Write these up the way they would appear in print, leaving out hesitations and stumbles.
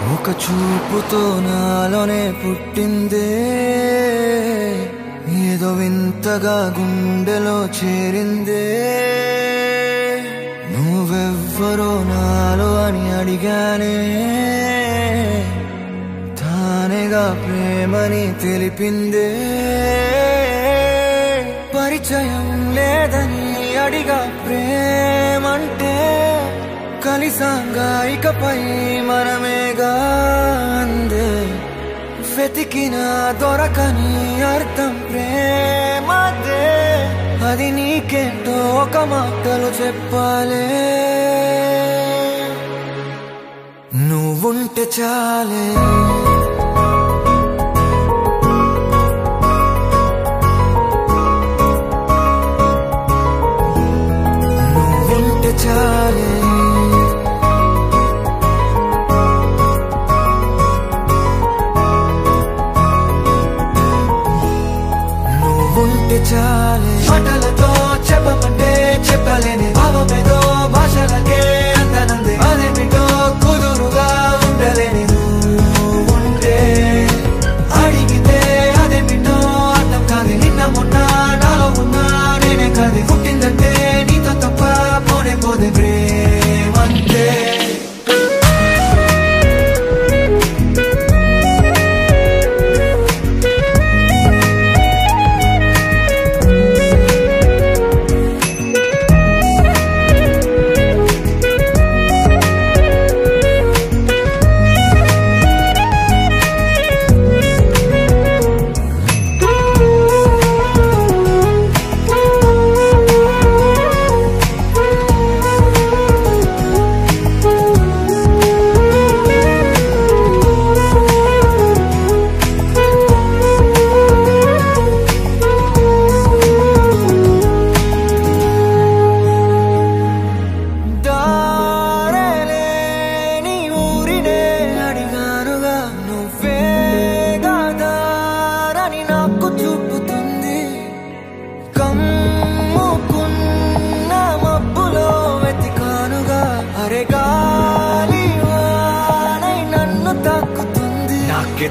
ఒక చూపుతో నాలోనే పుట్టిందే ఏదో వింతగా గుండెలో చేరిందే నువ్వెవ్వరో నాలో అని అడిగానే తానేగా ప్రేమని తెలిపిందే పరిచయం లేదని అడిగా ప్రేమంటే కలిసాంగా ఇకపై మనమేగా అందే వెతికినా దొరకని అర్థం ప్రేమదే అది నీకేంటో ఒక మాటలో చెప్పాలే నువ్వుంటే చాలే నువ్వుంటే చాలే నువ్వుంటే చాలే మాటలతో చెప్పమంటే చెప్పలేని భావమేదో భాషలకే అందనందే అదేమిటో కుదురుగా ఉండలేని నువ్వుంటే అడిగితే అదేమిటో అర్థం కాదు నిన్న మొన్న నాలో ఉన్నా నేనే కాదు పుట్టిందంటే నీతో తప్ప పోనే పోదే ప్రేమంతే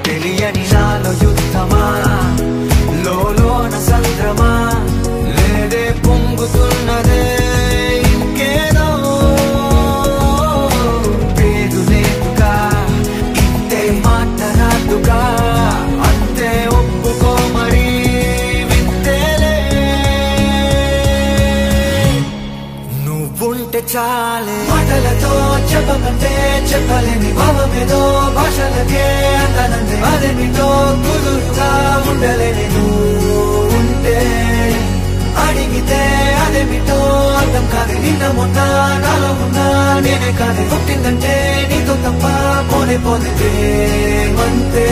తెలియని నాలో యుద్ధమా లోన సంద్రమా లేదే పొంగుతున్నదే ఇంకేదో పేరు లేదుగా ఇంతే మాట్లాడుగా అంతే ఒప్పుకో మరి వింతేలే నువ్వుంటే చాలే మాటలతో చెప్పమంటే చెప్పలేని భావమేదో భాషలకే అందనందే అదేమిటో కుదురుగా ఉండలేని నువ్వుంటే అడిగితే అదేమిటో అర్థం కాదు నిన్న మొన్న నాలో ఉన్నా నేనే కాదు పుట్టిందంటే నీతో తప్ప పోనే పోతే ప్రేమంతే